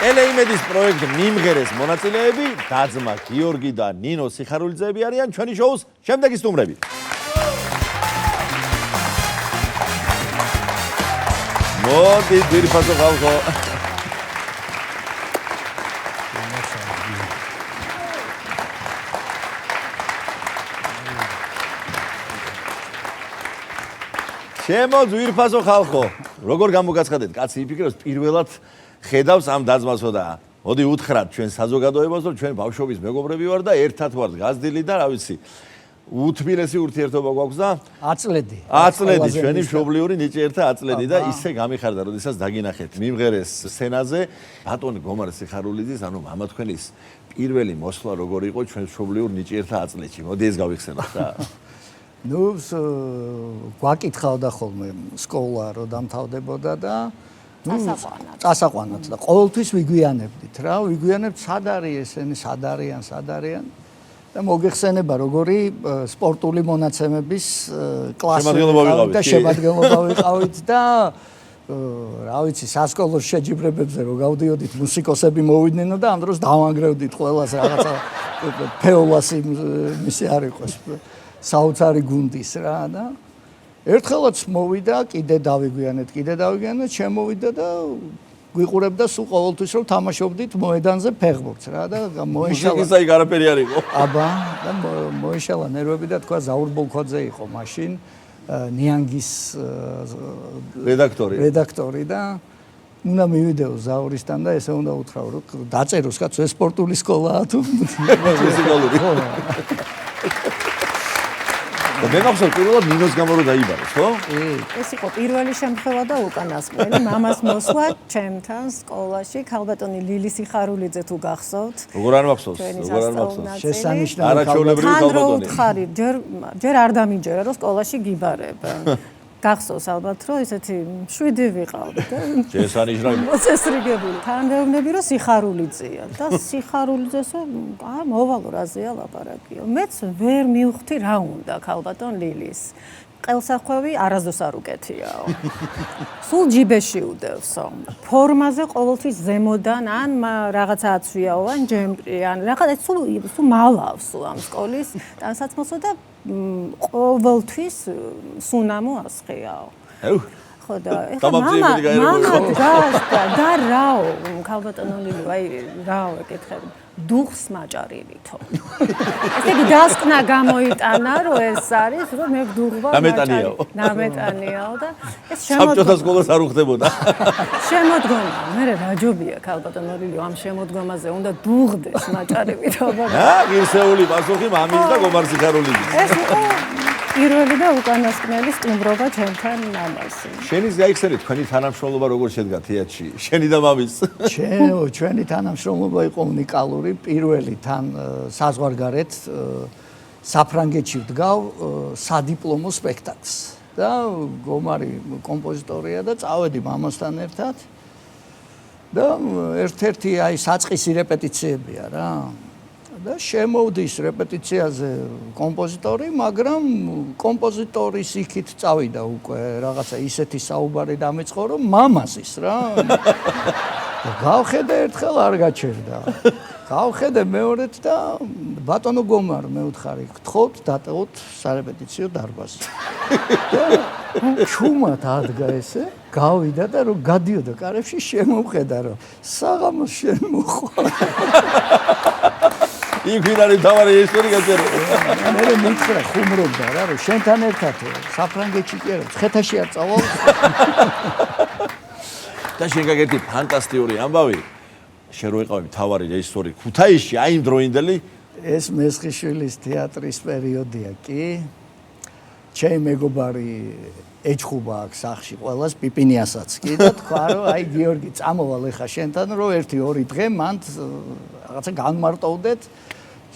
ელეიმედის პროექტ მიმღერეს მონაწილეები დაძმა გიორგი და ნინო სიხარულიძეები არიან ჩვენი შოუს შემდეგი სტუმრები. მოდი ძირფასო ხალხო. ჩემო ძვირფასო ხალხო, როგორ გამოგაცხადეთ? კაცი იფიქრებს პირველად ხედავს ამ დაძმასო და მოდი უთხრათ ჩვენ საზოგადოებას, რომ ჩვენ ბავშვობის მეგობრები ვარ და ერთად ვართ გაზრდილი და რა ვიცი, უთბილესი ურთიერთობა გვაქვს და აწლედი ჩვენი მშობლიური ნიჭიერთა აწლედი და ისე გამიხარდა, როდესაც დაგინახეთ მიმღერეს სცენაზე ბატონი გომარ სიხარულიძის, ანუ მამა თქვენის პირველი მოსვლა როგორი იყო ჩვენ მშობლიურ ნიჭიერთა აწლედში. მოდი ეს გავიხსენოთ რა. ნუ გვაკითხავდა ხოლმე სკოლა რო დამთავრდებოდა და წასაყვანად და ყოველთვის ვიგვიანებდით რა, ვიგვიანებთ სად არის ესენი, სად არიან და მოგეხსენება როგორი სპორტული მონაცემების კლასი და შემადგენლობა ვიყავით და რა ვიცი, სასკოლო შეჯიბრებებზე რო გავდიოდით, მუსიკოსები მოვიდნენ და ამ დროს დავანგრევდით ყველას რაღაცა ფეოლასი მისი არ იყოს საოცარი გუნდის რა და ერთხელაც მოვიდა, კიდე დავიგვიანეთ, შემოვიდა და გვიყურებდა სულ ყოველთვის რომ თამაშობდით მოედანზე ფეხბურთს რა და მოიშალა. ისე იქ არაფერი არ იყო. აბა და მოიშალა ნერვები და თქვა ზაურ ბოლქოძე იყო მაშინ ნიანგის რედაქტორი და უნდა მივიდეო ზაურისთან და ესე უნდა უთხრაო რომ დაწეროს კაცო ეს სპორტული სკოლაა თუ მუსიკალური. და მე მახსოვს პირველად ნინოს გამო რომ დაიბარეს, ხო? ეს იყო პირველი შემთხვევა და უკანასკნელი მამას მოსვლა ჩემთან სკოლაში, ქალბატონი ლილი სიხარულიძე თუ გახსოვთ. როგორ არ მახსოვს? შესანიშნავი არაჩვეულებრივი ქალბატონი. ჯერ არ დამიჯერა რომ სკოლაში გიბარებენ. გახსოვს ალბათ რომ ესეთი 7 ვიყავდი და შესანიშნავი მოწესრიგებული. თანმიმდევნები რომ სიხარულიძეა და სიხარულიძესო მოვალო რაზეა ლაპარაკიო. მეც ვერ მივხვდი რა უნდა ქალბატონ ליლის. ყელსახვევი არასდროს არ უკეთიაო. სულ ჯიბეში უდევსო. ფორმაზე ყოველთვის ზემოდან ან რაღაცა აცვიაო ან ჯემპრი ან რაღაცა სულ მალავს ამ სკოლის ტანსაცმელსო და ყოველთვის სუნამო ასხიაო. ხო და ეხლა მამა და რაო ქალბატონო ლილი აი რაო ეკითხები დუხს მაჭარივითო. ესე იგი დასკნა გამოიტანა რომ ეს არის რომ მე დუღვა ნამეტანიაო და ეს საბჭოთა სკოლას არ უხდებოდა. შემოდგომა მე რა ჯობია ქალბატონო ლილი ამ შემოდგომაზე უნდა დუღდეს მაჭარივითო. ღირსეული პასუხი მამის და გომარ სიხარულიძის. ეს იყო პირველი და უკანასკნელი სტუმრობა ჩემთან მამასი. შენის გაიხსენეთ თქვენი თანამშრომლობა როგორ შედგა თეატრში? შენი და მამის. ჩვენი თანამშრომლობა იყო უნიკალური. პირველი თან საზღვარგარეთ საფრანგეთში ვდგავ სადიპლომო სპექტაკლს და გომარი კომპოზიტორია და წავედი მამასთან ერთად და ერთ-ერთი აი საწყისი რეპეტიციებია რა. და შემოვდის რეპეტიციაზე კომპოზიტორი, მაგრამ კომპოზიტორის იქით წავიდა უკვე რაღაცა ისეთი საუბარი დამეწყო, რომ მამასის რა. გავხედე ერთხელ არ გაჩერდა. გავხედე მეორედ და ბატონო გომარ მე ვთხარი, გთხოვთ დატოვოთ სარეპეტიციო დარბაზი. ჩუმად ადგა ესე, გავიდა და რომ გადიოდა კარებში შემოვხედა რომ საღამოს შენ მოხვალ. იქ არის თავარი ისტორია გაწერა. მე მითხრა ხუმრობდა რა რომ შენთან ერთად საფრანგეთში კი არა, ცხეთაში არ წავალ. და შენ გაგერთი ფანტასტიკური ამბავი. შენ რო იყავი თავარი რეჟისორი ქუთაისში, აი იმ დროინდელი ეს მესხიშვილის თეატრის პერიოდია კი. ჩემი მეგობარი ეჩხუბა აქ სახში ყველას პიპინიასაც კი და თქვა რომ აი გიორგი წამოვალ ეხა შენთან რომ 1-2 დღე მანდ რაღაცა განმარტოვდეთ.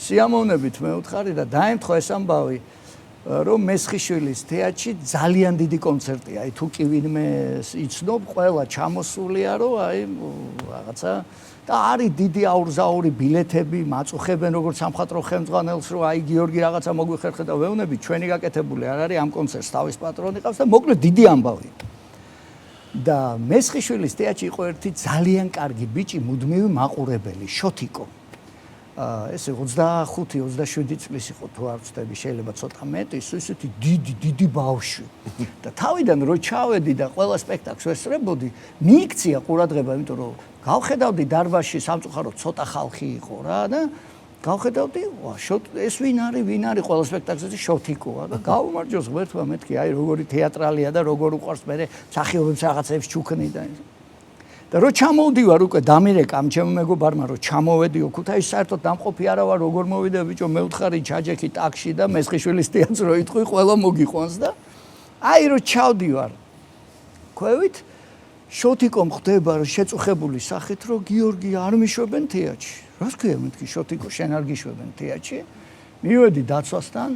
სიამოვნებით მე ვთხარი და დაემთხვა ეს ამბავი რომ მესხიშვილის თეატრში ძალიან დიდი კონცერტია. აი თუ კი ვინმე იცნობ, ყველა ჩამოსულია რომ აი რაღაცა და არის დიდი აურზაური ბილეთები, მაწუხებენ როგორც სამხატვრო ხელმძღვანელს რომ აი გიორგი რაღაცა მოგვიხერხე და ვეუბნები ჩვენი გაკეთებული არ არის ამ კონცერტს თავის პატრონი ყავს და მოკლედ დიდი ამბავი. და მესხიშვილის თეატრში იყო ერთი ძალიან კარგი ბიჭი, მუდმივი მაყურებელი, შოთიკო. ესე 25-27 წლის იყო თუ არ ვცდები, შეიძლება ცოტა მეტი, ისეთი დიდი ბავშვი. და თავიდან რო ჩავედი და ყველა სპექტაკლს ვესწრებოდი, მიიქცია ყურადღება, იმიტომ რომ გავხედავდი დარბაზში სამწუხაროდ ცოტა ხალხი იყო რა და გავხედავდი, ეს ვინ არის ყველა სპექტაკლზე შოთიკოა და გავუმარჯოს ღმერთმა მეთქი, აი როგორი თეატრალია და როგორ უყვარს მე მსახიობებს რაღაცებს ჩუქნი და და რო ჩამოვდივარ უკვე დამირეკამ ჩემო მეგობარმა რომ ჩამოვედიო ქუთაისში საერთოდ დამყოფი არა ვარ როგორ მოვიდა ბიჭო მე ვთხარი ჩაჯექი ტაქსში და მესხიშვილის თეატრს რო იტყვი ყველა მოგიყვანს და აი რო ჩავდივარ ქვევით შოთიკომ ხდება რომ შეწუხებული სახით რომ გიორგი არ მიშვებენ თეატრში რას ქვია მეთქი შოთიკო შენ არ გიშვებენ თეატრში მივედი დაცვასთან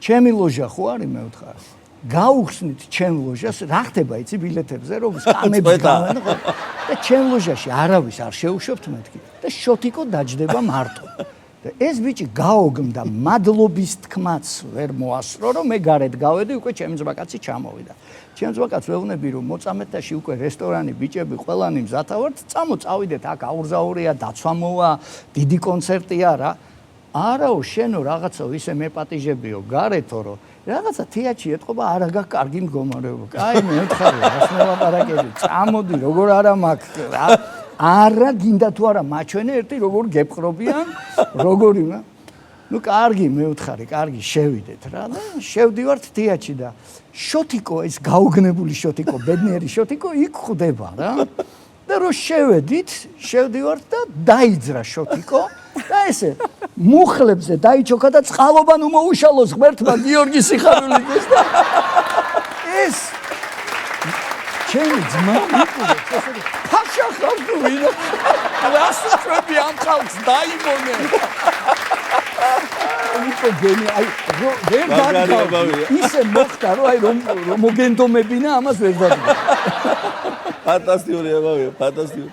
ჩემი ლოჟა ხო არის მე ვთხარი გაუხსნით ჩემ ლოჟას რა ხდება იცი ბილეთებზე რომ სკამები გავანახო და ჩემ ლოჟაში არავის არ შეუშვებთ მეთქი და შოთიკო დაჯდება მარტო და ეს ბიჭი გაოგმდა მადლობის თქმაც ვერ მოასწრო რომ მე გარეთ გავედი უკვე ჩემი ძმაკაცი ჩამოვიდა ჩემ ძმაკაც ვეუბნები რომ მოწამეთაში უკვე რესტორანი ბიჭები ყველანი მზათავართ წავიდეთ აქ აურზაურია დაცვა მოვა დიდი კონცერტია რა არაო შენო რაღაცა ისე მეპატიჟებიო გარეთო რომ რაღაცა თეატრში ეთყობა არა გაქვს კარგი მდგომარეობა. კაი მე ვთხარი, რას მელაპარაკები, წამოდი, როგორ არა მაქვს რა. არა გინდა თუ არა მაჩვენე ერთი როგორ გეპყრობიან, როგორი რა. ნუ კარგი მე ვთხარი, კარგი შევიდეთ რა და შევდივართ თეატრში და შოთიკო ეს გაუგნებული შოთიკო, ბედნიერი შოთიკო იქ ხვდება რა. და რო შევდივართ და დაიძრა შოთიკო და ესე მუხლებზე დაიჩოქა და წყალობან უმოუშალოს ღმერთმა გიორგი სიხარულიძეს და ეს ჩემი ძმა მიყურებს ესე ფაშა ხარ თუ ვინ რასაშვები ამ ხალხს დაიმონე მოგენი აი ვერ დაგავი ისე მოხდა რომ აი რომ მოგენდომებინა ამას ვერ დაგავი ფანტასტიკურია ბავშვი ფანტასტიკური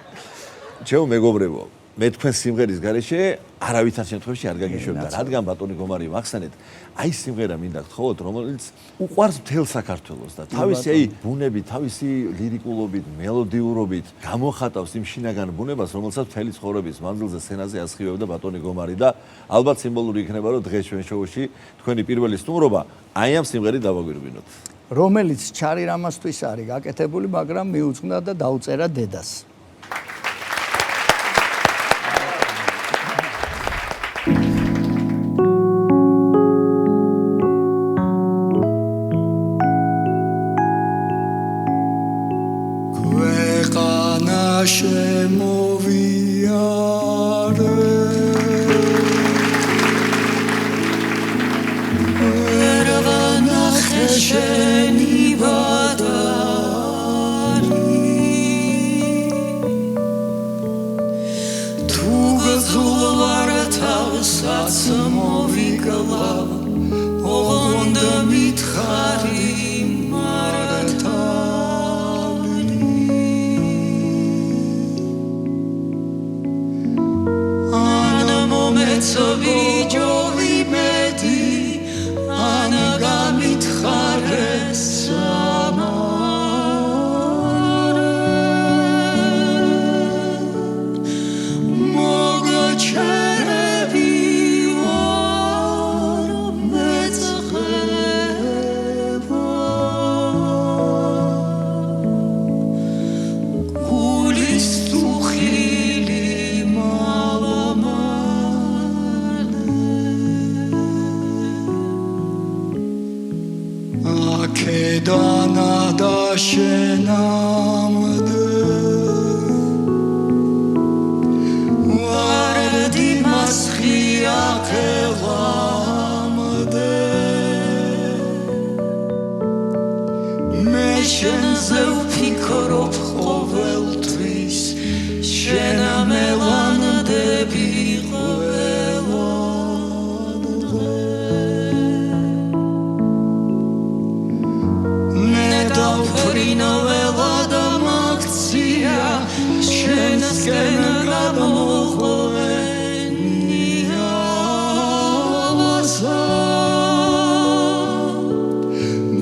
ჩემო მეგობრებო მე თქვენ სიმღერის გარეშე არავითარ შემთხვევაში არ გაგიშვებდა რადგან ბატონი გომარი მახსენეთ აი სიმღერა მინდა გთხოვოთ რომელიც უყვარს მთელ საქართველოს და თავისი აი ბუნებით თავისი ლირიკულობით მელოდიურობით გამოხატავს იმ შინაგან ბუნებას რომელსაც მთელი ცხოვრების მანძილზე სცენაზე ასხივებდა ბატონი გომარი და ალბათ სიმბოლური იქნება რომ დღეს ჩვენ შოუში თქვენი პირველი სტუმრობა აი ამ სიმღერით დავაგვირგვინოთ რომელიც ჩარი რამასთვის არის გაკეთებული მაგრამ მიუძღვნა და დაუწერა დედას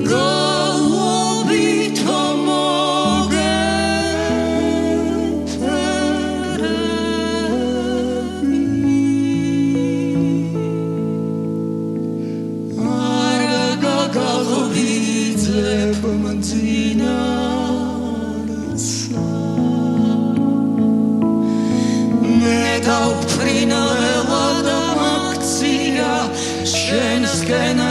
Go, be tomorrow. დავფრინველა და მაქცია შენსკენ